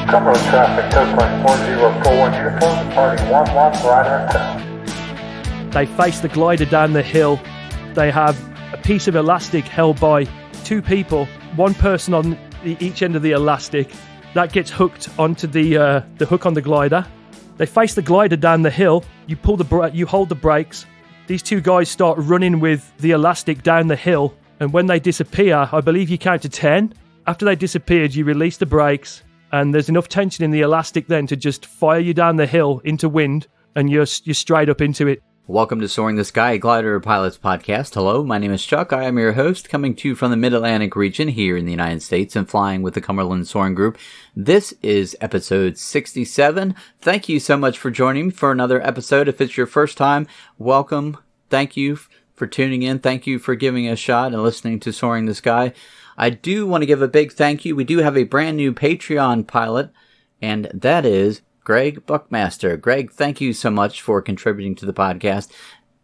Cumberland traffic, Coastline 4041, uniform departing 11 glider and They face the glider down the hill. They have a piece of elastic held by two people, one person on each end of the elastic. That gets hooked onto the hook on the glider. They face the glider down the hill. You hold the brakes. These two guys start running with the elastic down the hill. And when they disappear, I believe you count to 10. After they disappeared, you release the brakes. And there's enough tension in the elastic then to just fire you down the hill into wind. And you're straight up into it. Welcome to Soaring the Sky, a Glider Pilots podcast. Hello, my name is Chuck. I am your host, coming to you from the Mid-Atlantic region here in the United States and flying with the Cumberland Soaring Group. This is episode 67. Thank you so much for joining me for another episode. If it's your first time, welcome. Thank you for tuning in. Thank you for giving it a shot and listening to Soaring the Sky. I do want to give a big thank you. We do have a brand new Patreon pilot, and that is Greg Buckmaster. Greg, thank you so much for contributing to the podcast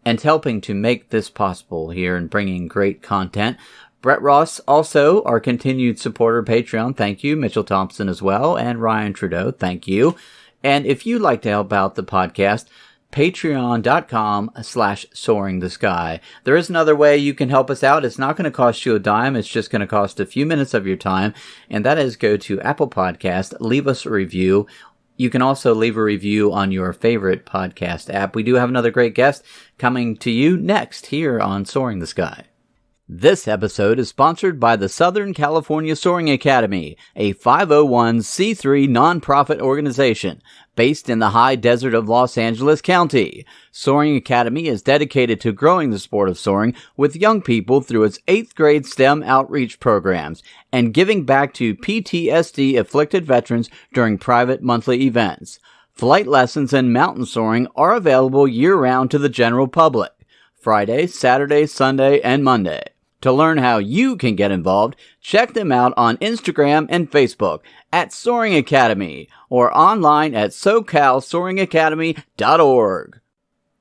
and helping to make this possible here and bringing great content. Brett Ross, also our continued supporter, Patreon. Thank you. Mitchell Thompson as well. And Ryan Trudeau. Thank you. And if you'd like to help out the podcast, patreon.com/soaringthesky. There is another way you can help us out. It's not going to cost you a dime. It's just going to cost a few minutes of your time. And that is go to Apple Podcast, leave us a review. You can also leave a review on your favorite podcast app. We do have another great guest coming to you next here on Soaring the Sky. This episode is sponsored by the Southern California Soaring Academy, a 501c3 nonprofit organization based in the high desert of Los Angeles County. Soaring Academy is dedicated to growing the sport of soaring with young people through its 8th grade STEM outreach programs and giving back to PTSD-afflicted veterans during private monthly events. Flight lessons in mountain soaring are available year-round to the general public, Friday, Saturday, Sunday, and Monday. To learn how you can get involved, check them out on Instagram and Facebook at Soaring Academy or online at SoCalSoaringAcademy.org.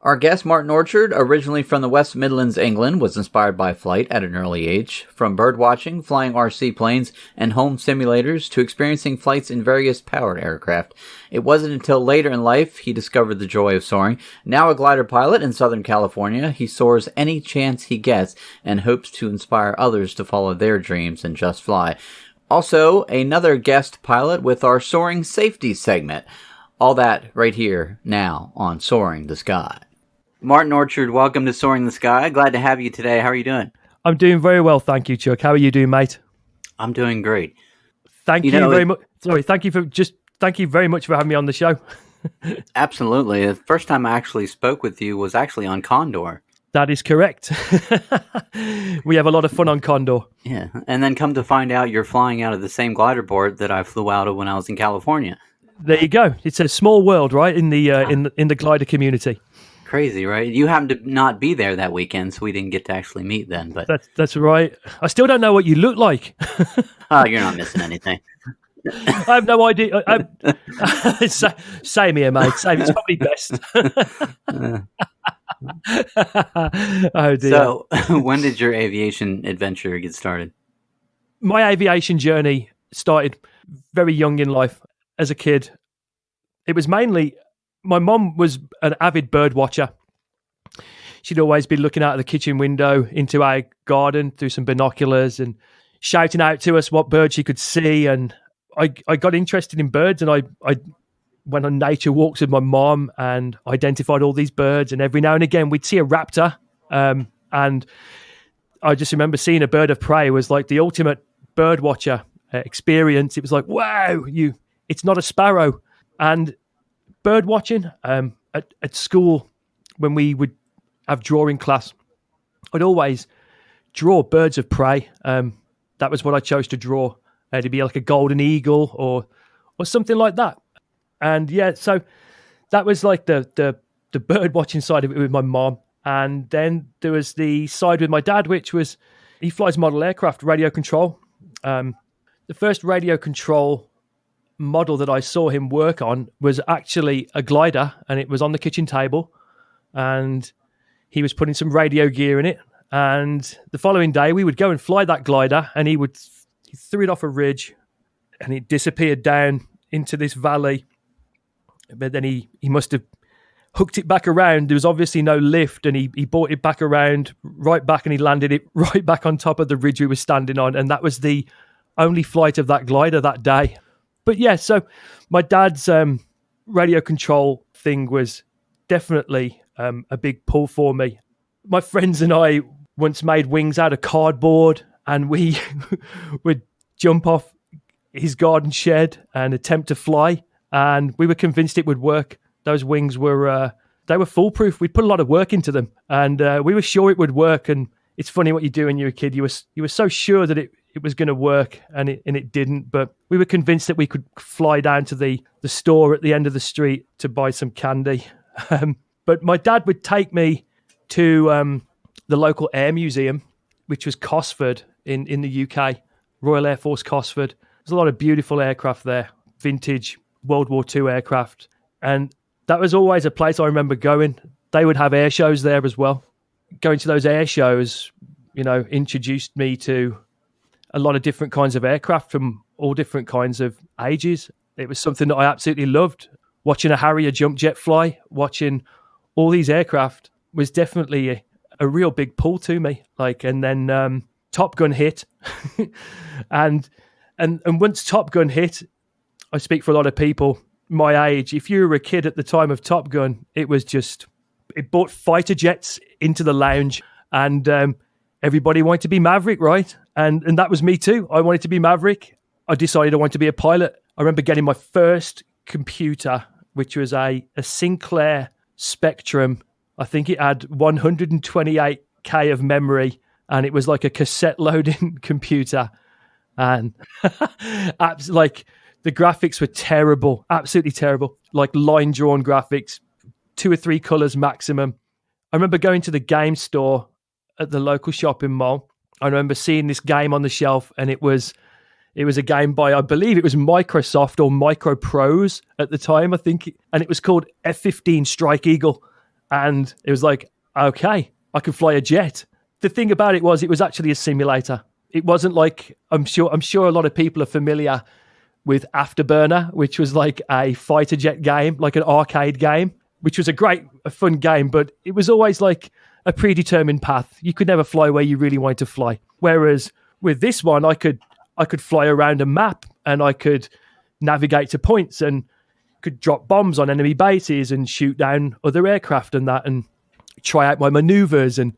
Our guest, Martin Orchard, originally from the West Midlands, England, was inspired by flight at an early age. From birdwatching, flying RC planes, and home simulators to experiencing flights in various powered aircraft. It wasn't until later in life he discovered the joy of soaring. Now a glider pilot in Southern California, he soars any chance he gets and hopes to inspire others to follow their dreams and just fly. Also, another guest pilot with our Soaring Safety segment. All that right here now on Soaring the Sky. Martin Orchard, welcome to Soaring the Sky. Glad to have you today. How are you doing? I'm doing very well, thank you, Chuck. How are you doing, mate? I'm doing great. Thank you very much. Sorry, thank you very much for having me on the show. Absolutely. The first time I actually spoke with you was actually on Condor. That is correct. We have a lot of fun on Condor. Yeah, and then come to find out you're flying out of the same glider board that I flew out of when I was in California. There you go. It's a small world, right, in the in the glider community. Crazy, right? You happened to not be there that weekend, so we didn't get to actually meet then. But that's right. I still don't know what you look like. Oh, you're not missing anything. I have no idea. Same here, mate. Same. It's probably best. Oh dear. So, when did your aviation adventure get started? My aviation journey started very young in life. As a kid, it was mainly my mum was an avid bird watcher. She'd always be looking out of the kitchen window into our garden through some binoculars and shouting out to us what birds she could see. And I got interested in birds, and I went on nature walks with my mom and identified all these birds. And every now and again, we'd see a raptor. And I just remember seeing a bird of prey was like the ultimate bird watcher experience. It was like, wow, it's not a sparrow. And bird watching at school, when we would have drawing class, I'd always draw birds of prey. That was what I chose to draw. To be like a golden eagle or something like that. And yeah, so that was like the bird watching side of it with my mom. And then there was the side with my dad, which was he flies model aircraft, radio control. The first radio control model that I saw him work on was actually a glider, and it was on the kitchen table, and he was putting some radio gear in it. And the following day we would go and fly that glider, and he threw it off a ridge and it disappeared down into this valley, but then he must have hooked it back around. There was obviously no lift, and he brought it back around, right back, and he landed it right back on top of the ridge we were standing on. And that was the only flight of that glider that day. But yeah, so my dad's radio control thing was definitely a big pull for me. My friends and I once made wings out of cardboard, and we would jump off his garden shed and attempt to fly, and we were convinced it would work. Those wings were they were foolproof. We'd put a lot of work into them, and we were sure it would work. And it's funny what you do when you're a kid. You were so sure that it was going to work, and it didn't. But we were convinced that we could fly down to the store at the end of the street to buy some candy. But my dad would take me to the local air museum, which was Cosford in the UK, Royal Air Force Cosford. There's a lot of beautiful aircraft there, vintage World War II aircraft. And that was always a place I remember going. They would have air shows there as well. Going to those air shows, introduced me to a lot of different kinds of aircraft from all different kinds of ages. It was something that I absolutely loved. Watching a Harrier jump jet fly, watching all these aircraft was definitely a real big pull to me. And then Top Gun hit. and once Top Gun hit, I speak for a lot of people my age. If you were a kid at the time of Top Gun, it brought fighter jets into the lounge, and everybody wanted to be Maverick, right? And that was me too. I wanted to be Maverick. I decided I wanted to be a pilot. I remember getting my first computer, which was a Sinclair Spectrum. I think it had 128K of memory, and it was like a cassette loading computer. And the graphics were terrible, absolutely terrible, like line drawn graphics, 2 or 3 colors maximum. I remember going to the game store at the local shopping mall. I remember seeing this game on the shelf, and it was a game by, I believe it was Microsoft or Microprose at the time, I think, and it was called F-15 Strike Eagle. And it was like, okay, I could fly a jet. The thing about it was actually a simulator. It wasn't like, I'm sure a lot of people are familiar with Afterburner, which was like a fighter jet game, like an arcade game, which was a fun game, but it was always like a predetermined path. You could never fly where you really wanted to fly. Whereas with this one, I could fly around a map, and I could navigate to points and could drop bombs on enemy bases and shoot down other aircraft and that, and try out my maneuvers. And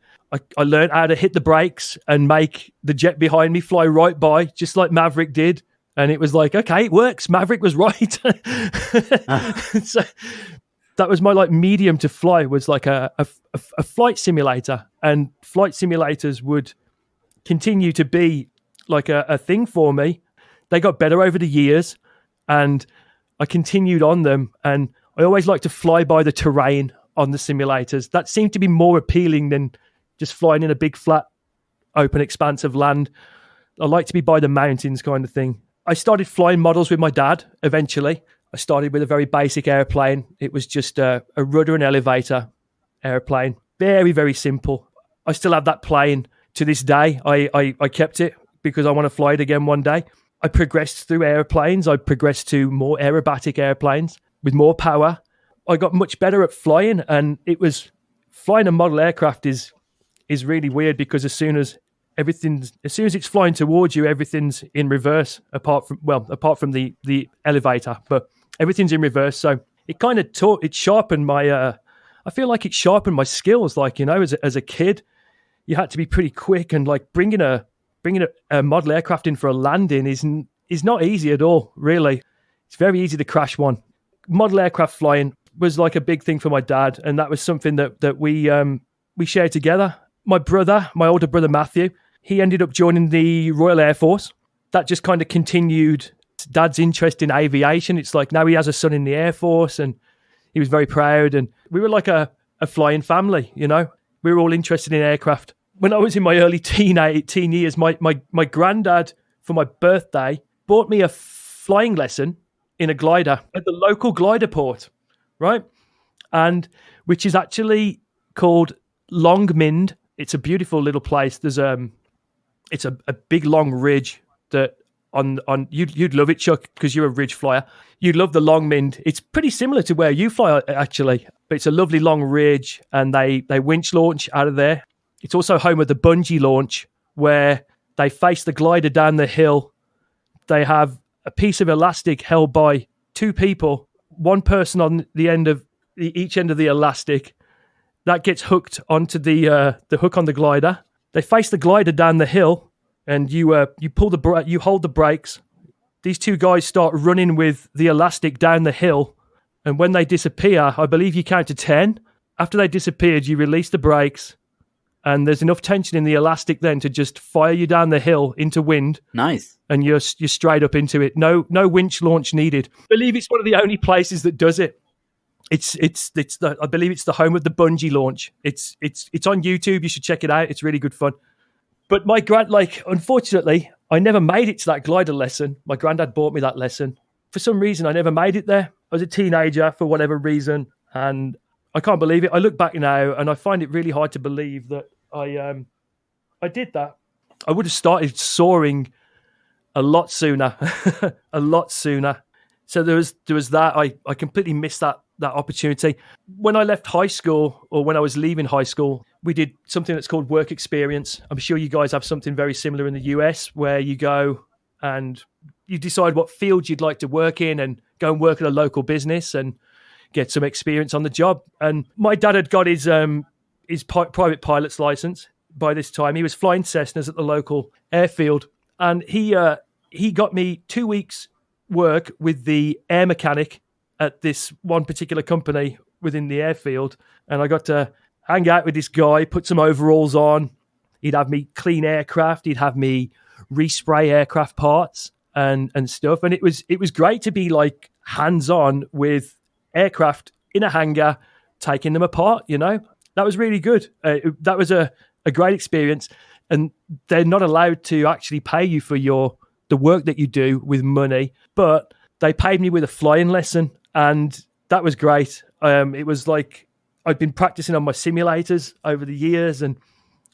I learned how to hit the brakes and make the jet behind me fly right by, just like Maverick did. And it was like, okay, it works. Maverick was right. So that was my medium to fly, was like a flight simulator. And flight simulators would continue to be like a thing for me. They got better over the years, and I continued on them. And I always like to fly by the terrain on the simulators. That seemed to be more appealing than just flying in a big flat open expanse of land. I like to be by the mountains kind of thing. I started flying models with my dad eventually. I started with a very basic airplane. It was just a rudder and elevator airplane. Very, very simple. I still have that plane to this day. I kept it because I want to fly it again one day. I progressed through airplanes. I progressed to more aerobatic airplanes with more power. I got much better at flying, and flying a model aircraft is really weird, because as soon as it's flying towards you, everything's in reverse, apart from the elevator, but everything's in reverse. So it kind of sharpened my, I feel like it sharpened my skills. As a kid, you had to be pretty quick, and bringing a model aircraft in for a landing is not easy at all, really. It's very easy to crash one. Model aircraft flying was like a big thing for my dad, and that was something that we shared together. My older brother Matthew, he ended up joining the Royal Air Force. That just kind of continued Dad's interest in aviation. It's like now he has a son in the Air Force, and he was very proud. And we were like a flying family, We were all interested in aircraft. When I was in my early teen years, my granddad, for my birthday, bought me a flying lesson in a glider at the local glider port, right? And which is actually called Longmynd. It's a beautiful little place. There's it's a big long ridge that on you'd love it, Chuck, because you're a ridge flyer. You'd love the Longmynd. It's pretty similar to where you fly, actually, but it's a lovely long ridge, and they winch launch out of there. It's also home of the bungee launch, where they face the glider down the hill. They have a piece of elastic held by two people, one person on the end of each end of the elastic. That gets hooked onto the hook on the glider. They face the glider down the hill, and you hold the brakes. These two guys start running with the elastic down the hill, and when they disappear, I believe you count to 10. After they disappeared, you release the brakes, and there's enough tension in the elastic then to just fire you down the hill into wind. Nice. And you're straight up into it. No winch launch needed. I believe it's one of the only places that does it. I believe it's the home of the bungee launch. It's on YouTube. You should check it out. It's really good fun. But my unfortunately, I never made it to that glider lesson. My granddad bought me that lesson. For some reason, I never made it there. I was a teenager for whatever reason, and I can't believe it. I look back now, and I find it really hard to believe that I did that. I would have started soaring a lot sooner, a lot sooner. So there was that. I completely missed that opportunity. When I left high school, or when I was leaving high school, we did something that's called work experience. I'm sure you guys have something very similar in the US, where you go and you decide what field you'd like to work in and go and work at a local business and get some experience on the job. And my dad had got his private pilot's license by this time. He was flying Cessnas at the local airfield, and he got me 2 weeks work with the air mechanic at this one particular company within the airfield. And I got to hang out with this guy, put some overalls on. He'd have me clean aircraft. He'd have me respray aircraft parts and stuff. And it was great to be like hands-on with aircraft in a hangar, taking them apart, you know. That was really good. That was a great experience. And they're not allowed to actually pay you for the work that you do with money, but they paid me with a flying lesson, and that was great. It was like I'd been practicing on my simulators over the years, and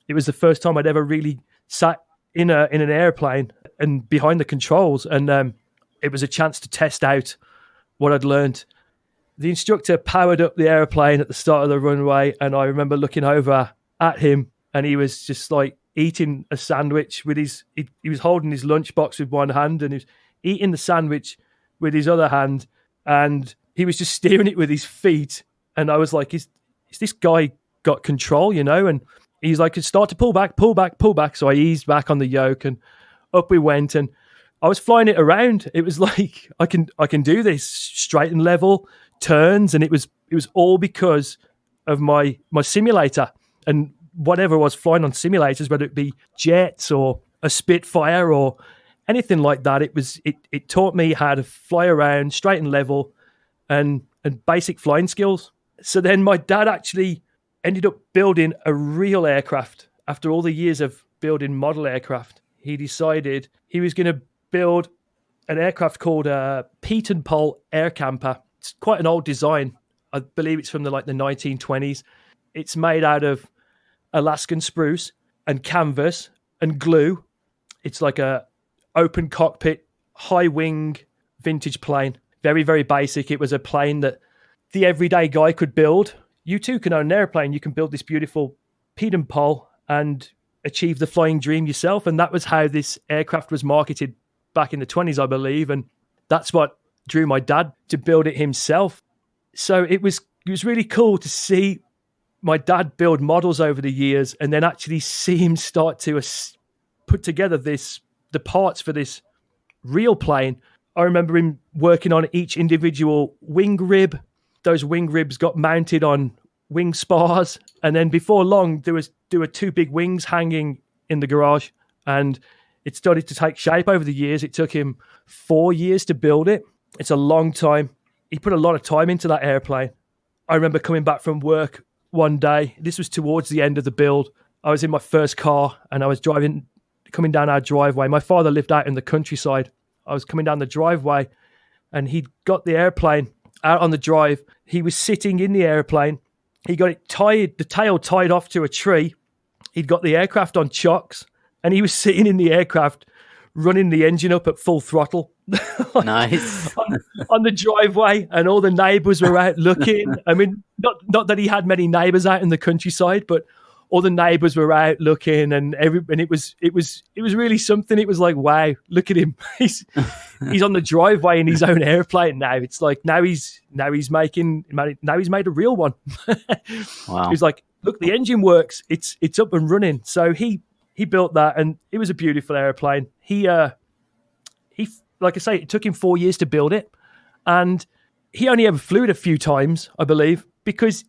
it was the first time I'd ever really sat in an airplane and behind the controls, and it was a chance to test out what I'd learned. The instructor powered up the airplane at the start of the runway, and I remember looking over at him, and he was just like eating a sandwich with he was holding his lunchbox with one hand, and he was eating the sandwich with his other hand, and he was just steering it with his feet. And I was like, is this guy got control, you know? And he's like, start to pull back. So I eased back on the yoke, and up we went, and I was flying it around. It was like, I can do this, straight and level turns, and it was all because of my simulator. And whatever I was flying on simulators, whether it be jets or a Spitfire or anything like that, it taught me how to fly around straight and level and basic flying skills. So then my dad actually ended up building a real aircraft. After all the years of building model aircraft, he decided he was going to build an aircraft called a Pete and Pole Air Camper. It's quite an old design. I believe it's from the 1920s. It's made out of Alaskan spruce and canvas and glue. It's like a open cockpit, high wing vintage plane. Very, very basic. It was a plane that the everyday guy could build. You too can own an airplane. You can build this beautiful Pete and Pole and achieve the flying dream yourself. And that was how this aircraft was marketed back in the 20s, I believe. And that's what drew my dad to build it himself. So it was really cool to see my dad build models over the years, and then actually see him start to put together the parts for this real plane. I remember him working on each individual wing rib. Those wing ribs got mounted on wing spars, and then before long there were two big wings hanging in the garage, and it started to take shape over the years. It took him 4 years to build it. It's a long time. He put a lot of time into that airplane. I remember coming back from work one day. This was towards the end of the build. I was in my first car, and I was coming down our driveway. My father lived out in the countryside. I was coming down the driveway, and he'd got the airplane out on the drive. He was sitting in the airplane. He got it tied, the tail tied off to a tree. He'd got the aircraft on chocks, and he was sitting in the aircraft running the engine up at full throttle. Nice. on the driveway, and all the neighbours were out looking. I mean, not that he had many neighbours out in the countryside, but all the neighbours were out looking, and it was really something. It was like, wow, look at him. He's on the driveway in his own airplane now. It's like now he's made a real one. Wow. He's like, look, the engine works. It's up and running. So he built that, and it was a beautiful airplane. He like I say, it took him 4 years to build it, and he only ever flew it a few times, I believe, because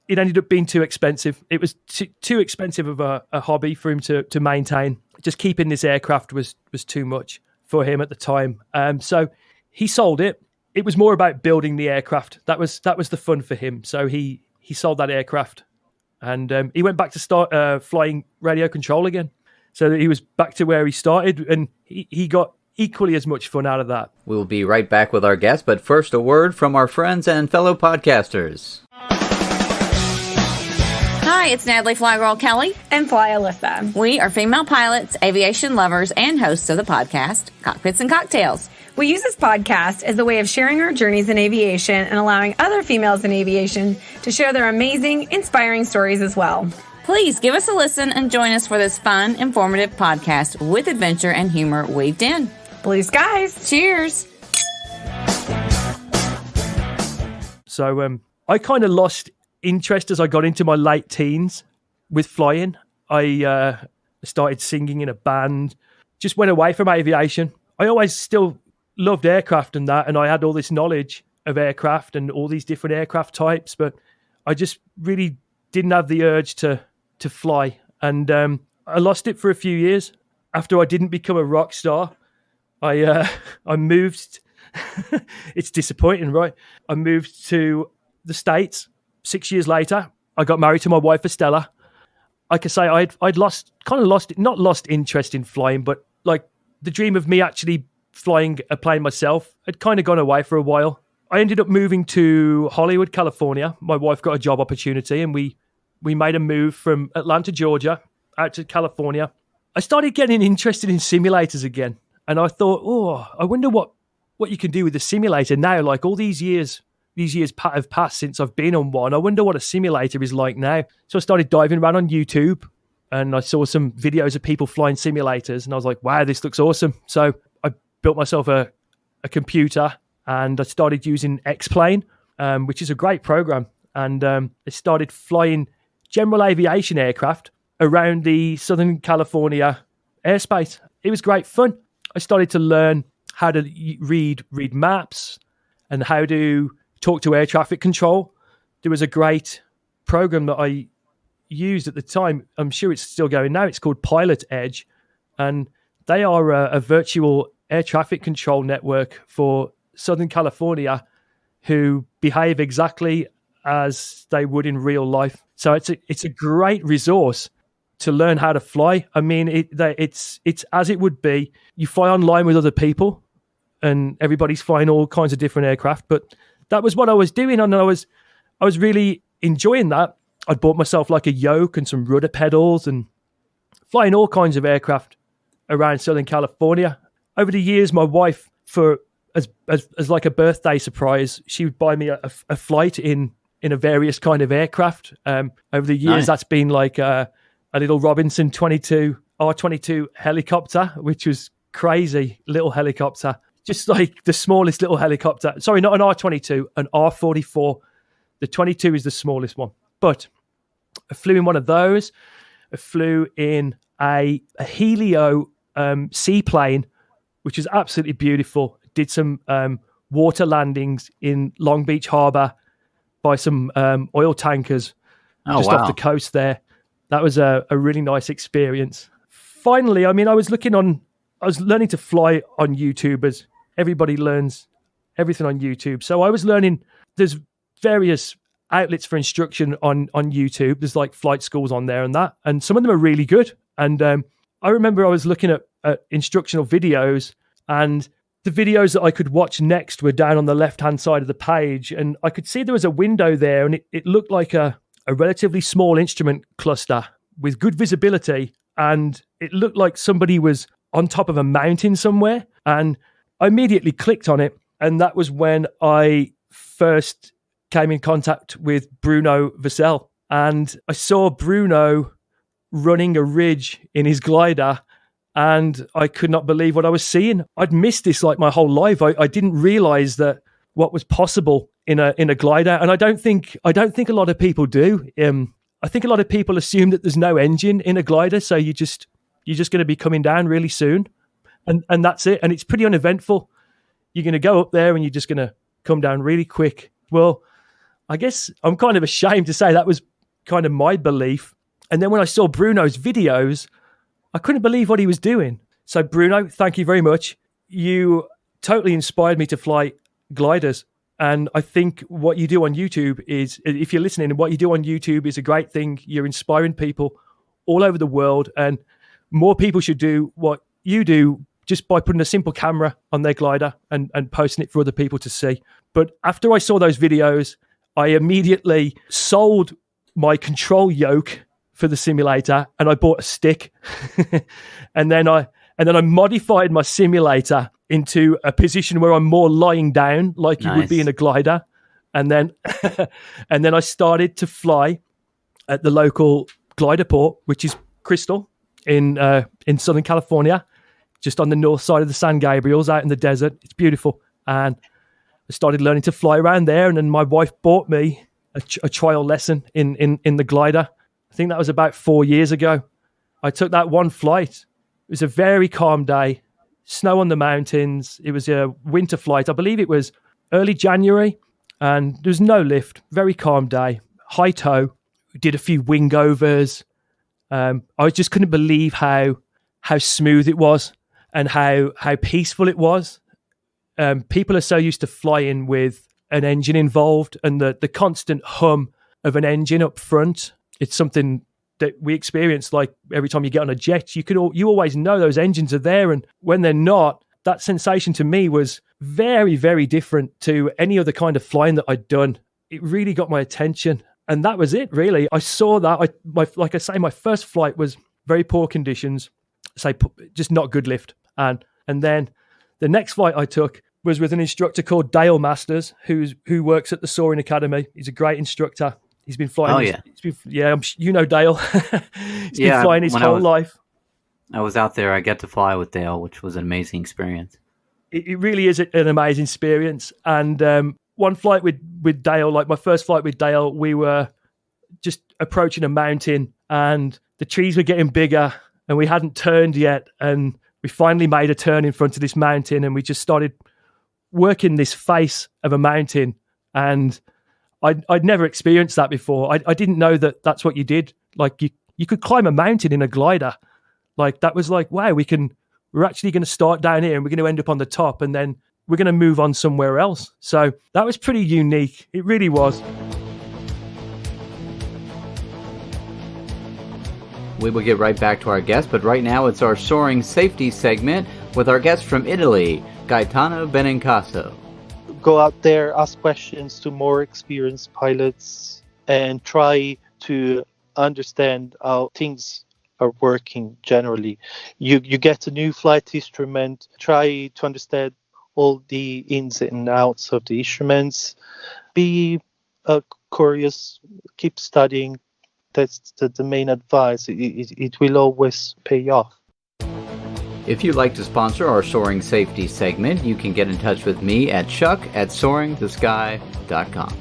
it ended up being too expensive. It was too expensive of a hobby for him to maintain. Just keeping this aircraft was too much for him at the time. So he sold it. It was more about building the aircraft. That was the fun for him. So he sold that aircraft, and he went back to start flying radio control again. So he was back to where he started, and he got equally as much fun out of that. We'll be right back with our guest, but first a word from our friends and fellow podcasters. Hi, it's Natalie Flygirl Kelly. And Fly Alyssa. We are female pilots, aviation lovers, and hosts of the podcast, Cockpits and Cocktails. We use this podcast as a way of sharing our journeys in aviation and allowing other females in aviation to share their amazing, inspiring stories as well. Please give us a listen and join us for this fun, informative podcast with adventure and humor weaved in. Blue skies. Cheers. So I kind of lost interest as I got into my late teens with flying. I started singing in a band, just went away from aviation. I always still loved aircraft and that, and I had all this knowledge of aircraft and all these different aircraft types, but I just really didn't have the urge to fly. And I lost it for a few years. After I didn't become a rock star, I moved. It's disappointing, right? I moved to the States. 6 years later, I got married to my wife, Estella. Like I say, I'd not lost interest in flying, but like the dream of me actually flying a plane myself had kind of gone away for a while. I ended up moving to Hollywood, California. My wife got a job opportunity, and we made a move from Atlanta, Georgia, out to California. I started getting interested in simulators again, and I thought, I wonder what you can do with a simulator now. Like all these years have passed since I've been on one. I wonder what a simulator is like now. So I started diving around on YouTube, and I saw some videos of people flying simulators, and I was like, wow, this looks awesome. So I built myself a computer, and I started using X-Plane, which is a great program. And I started flying general aviation aircraft around the Southern California airspace. It was great fun. I started to learn how to read maps and how to talk to air traffic control. There was a great program that I used at the time. I'm sure it's still going now. It's called Pilot Edge, and they are a virtual air traffic control network for Southern California who behave exactly as they would in real life. So it's a great resource to learn how to fly. I mean, it's as it would be. You fly online with other people, and everybody's flying all kinds of different aircraft. But that was what I was doing, and I was really enjoying that. I'd bought myself like a yoke and some rudder pedals, and flying all kinds of aircraft around Southern California. Over the years, my wife, for as like a birthday surprise, she would buy me a flight in a various kind of aircraft. Over the years, That's been like a little Robinson R22 helicopter, which was crazy little helicopter, just like the smallest little helicopter. Sorry, not an R22, an R44. The 22 is the smallest one. But I flew in one of those. I flew in a Helio seaplane, which is absolutely beautiful. Did some water landings in Long Beach Harbor by some oil tankers off the coast there. That was a really nice experience. Finally, I mean, I was learning to fly on YouTube, as everybody learns everything on YouTube. So I was learning, there's various outlets for instruction on YouTube. There's like flight schools on there and that, and some of them are really good. And I remember I was looking at instructional videos, and the videos that I could watch next were down on the left-hand side of the page, and I could see there was a window there, and it looked like a relatively small instrument cluster with good visibility, and it looked like somebody was on top of a mountain somewhere, and I immediately clicked on it. And that was when I first came in contact with Bruno Vassell. And I saw Bruno running a ridge in his glider, and I could not believe what I was seeing. I'd missed this like my whole life. I didn't realize that what was possible in a glider. And I don't think a lot of people do. I think a lot of people assume that there's no engine in a glider, so you're just going to be coming down really soon, and that's it. And it's pretty uneventful. You're going to go up there and you're just going to come down really quick. Well, I guess I'm kind of ashamed to say that was kind of my belief. And then when I saw Bruno's videos, I couldn't believe what he was doing. So Bruno, thank you very much. You totally inspired me to fly gliders. And I think what you do on YouTube is, if you're listening, what you do on YouTube is a great thing. You're inspiring people all over the world, and more people should do what you do just by putting a simple camera on their glider and posting it for other people to see. But after I saw those videos, I immediately sold my control yoke for the simulator, and I bought a stick. and then I modified my simulator into a position where I'm more lying down, like you would be in a glider. And then I started to fly at the local glider port, which is Crystal in Southern California, just on the north side of the San Gabriels, out in the desert. It's beautiful. And I started learning to fly around there. And then my wife bought me a trial lesson in the glider. I think that was about 4 years ago. I took that one flight. It was a very calm day, snow on the mountains. It was a winter flight. I believe it was early January, and there was no lift. Very calm day, high toe. We did a few wing overs. I just couldn't believe how smooth it was and how peaceful it was. People are so used to flying with an engine involved, and the constant hum of an engine up front. It's something that we experience, like every time you get on a jet, you always know those engines are there, and when they're not, that sensation to me was very, very different to any other kind of flying that I'd done. It really got my attention, and that was it, really. I saw that. Like I say, my first flight was very poor conditions, just not good lift, and then the next flight I took was with an instructor called Dale Masters, who works at the Soaring Academy. He's a great instructor. He's been flying. Oh, yeah. You know Dale. He's been flying his whole life. I was out there. I got to fly with Dale, which was an amazing experience. It really is an amazing experience. And one flight with Dale, like my first flight with Dale, we were just approaching a mountain, and the trees were getting bigger, and we hadn't turned yet. And we finally made a turn in front of this mountain, and we just started working this face of a mountain. And I'd never experienced that before. I didn't know that that's what you did. Like you could climb a mountain in a glider. Like that was like, wow, we're actually going to start down here and we're going to end up on the top, and then we're going to move on somewhere else. So that was pretty unique. It really was. We will get right back to our guest, but right now it's our soaring safety segment with our guest from Italy, Gaetano Benicasa. Go out there, ask questions to more experienced pilots, and try to understand how things are working generally. You get a new flight instrument, try to understand all the ins and outs of the instruments. Be curious, keep studying. That's the main advice. It will always pay off. If you'd like to sponsor our Soaring Safety segment, you can get in touch with me at chuck@soaringthesky.com.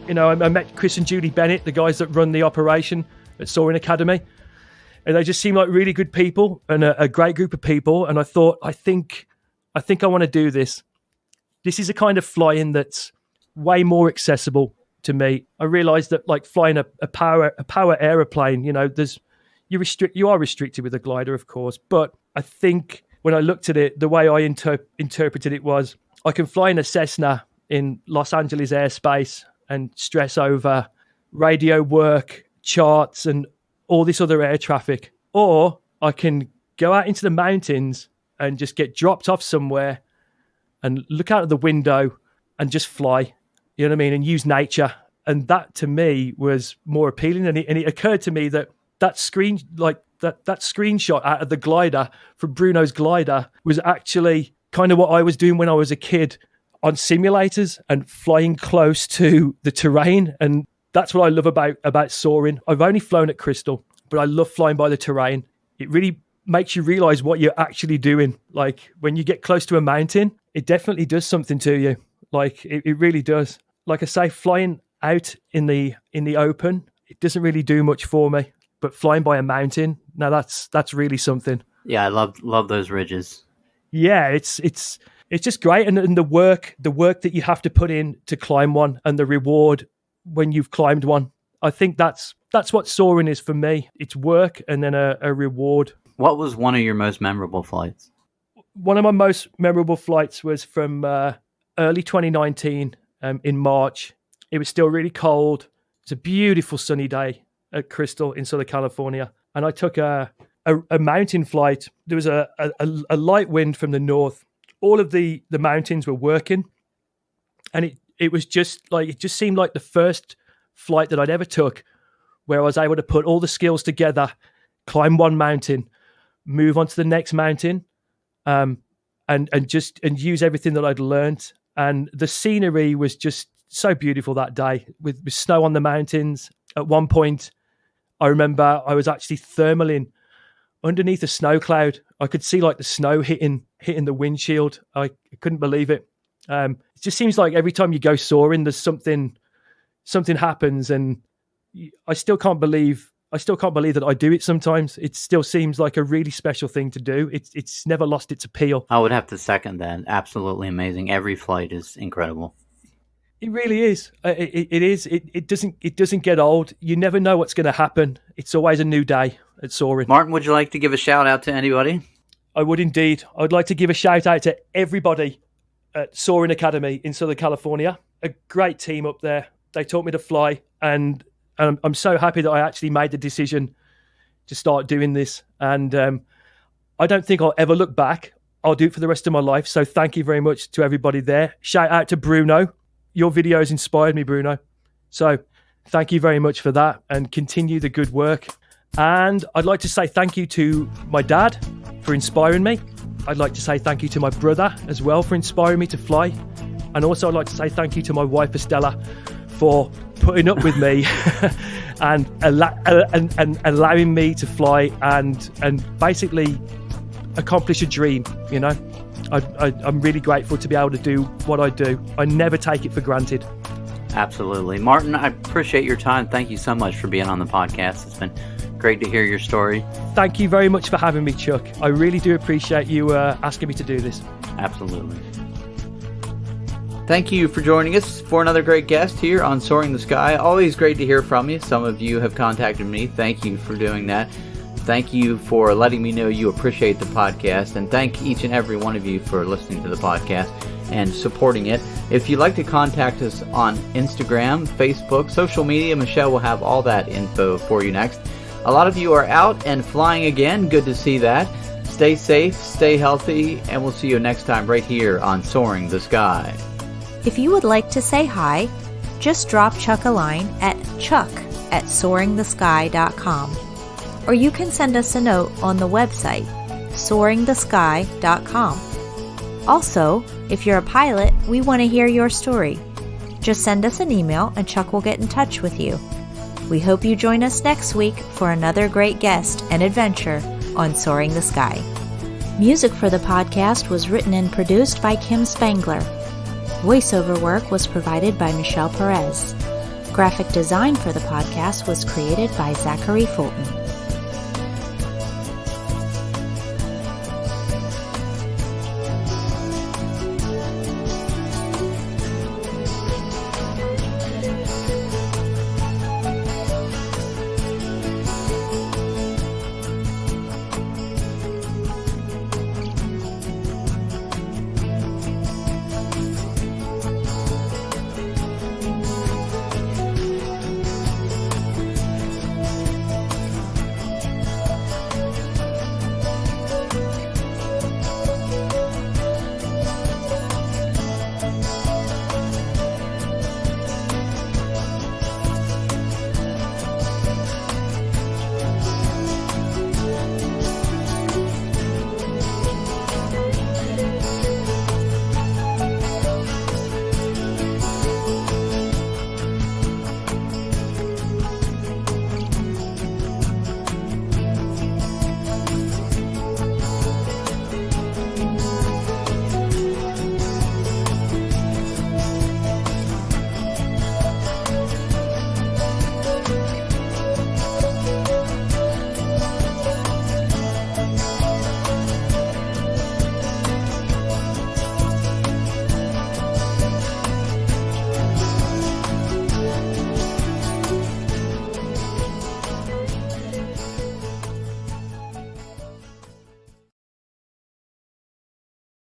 You know, I met Chris and Judy Bennett, the guys that run the operation at Soaring Academy, and they just seem like really good people and a great group of people. And I thought, I think I want to do this. This is a kind of flying that's way more accessible to me. I realized that, like flying a power aeroplane, you know, you are restricted with a glider, of course. But I think when I looked at it, the way I interpreted it was, I can fly in a Cessna in Los Angeles airspace and stress over radio work, charts, and all this other air traffic. Or I can go out into the mountains and just get dropped off somewhere and look out of the window and just fly, you know what I mean, and use nature. And that to me was more appealing. And it occurred to me that that screenshot out of the glider from Bruno's glider was actually kind of what I was doing when I was a kid on simulators and flying close to the terrain. And that's what I love about soaring. I've only flown at Crystal, but I love flying by the terrain. It really makes you realize what you're actually doing. Like when you get close to a mountain, it definitely does something to you. Like it really does. Like I say, flying out in the open, it doesn't really do much for me. But flying by a mountain, now that's really something. Yeah, I love those ridges. Yeah, it's just great, and the work that you have to put in to climb one, and the reward when you've climbed one. I think that's what soaring is for me. It's work and then a reward. What was one of your most memorable flights? One of my most memorable flights was from early 2019 in March. It was still really cold. It's a beautiful sunny day at Crystal in Southern California, and I took a mountain flight. There was a light wind from the north. All of the mountains were working, and it was just like, it just seemed like the first flight that I'd ever took where I was able to put all the skills together, climb one mountain, move on to the next mountain, and use everything that I'd learned. And the scenery was just so beautiful that day with snow on the mountains. At one point, I remember I was actually thermaling underneath a snow cloud. I could see like the snow hitting the windshield. I couldn't believe it. It just seems like every time you go soaring, there's something happens, and I still can't believe that I do it sometimes. It still seems like a really special thing to do. It's never lost its appeal. I would have to second that. Absolutely amazing. Every flight is incredible. It really is. It is. It doesn't get old. You never know what's going to happen. It's always a new day at soaring. Martin, would you like to give a shout out to anybody? I would indeed. I'd like to give a shout out to everybody at Soaring Academy in Southern California. A great team up there. They taught me to fly, and I'm so happy that I actually made the decision to start doing this. And I don't think I'll ever look back. I'll do it for the rest of my life. So thank you very much to everybody there. Shout out to Bruno. Your videos inspired me, Bruno. So thank you very much for that, and continue the good work. And I'd like to say thank you to my dad for inspiring me. I'd like to say thank you to my brother as well for inspiring me to fly. And also I'd like to say thank you to my wife, Estella, for putting up with me and allowing me to fly and basically accomplish a dream, you know. I'm really grateful to be able to do what I do. I never take it for granted. Absolutely. Martin, I appreciate your time. Thank you so much for being on the podcast. It's been great to hear your story. Thank you very much for having me, Chuck. I really do appreciate you asking me to do this. Absolutely. Thank you for joining us for another great guest here on Soaring the Sky. Always great to hear from you. Some of you have contacted me. Thank you for doing that. Thank you for letting me know you appreciate the podcast, and thank each and every one of you for listening to the podcast and supporting it. If you'd like to contact us on Instagram, Facebook, social media, Michelle will have all that info for you next. A lot of you are out and flying again. Good to see that. Stay safe, stay healthy, and we'll see you next time right here on Soaring the Sky. If you would like to say hi, just drop Chuck a line at chuck@soaringthesky.com. Or you can send us a note on the website, soaringthesky.com. Also, if you're a pilot, we want to hear your story. Just send us an email and Chuck will get in touch with you. We hope you join us next week for another great guest and adventure on Soaring the Sky. Music for the podcast was written and produced by Kim Spangler. Voiceover work was provided by Michelle Perez. Graphic design for the podcast was created by Zachary Fulton.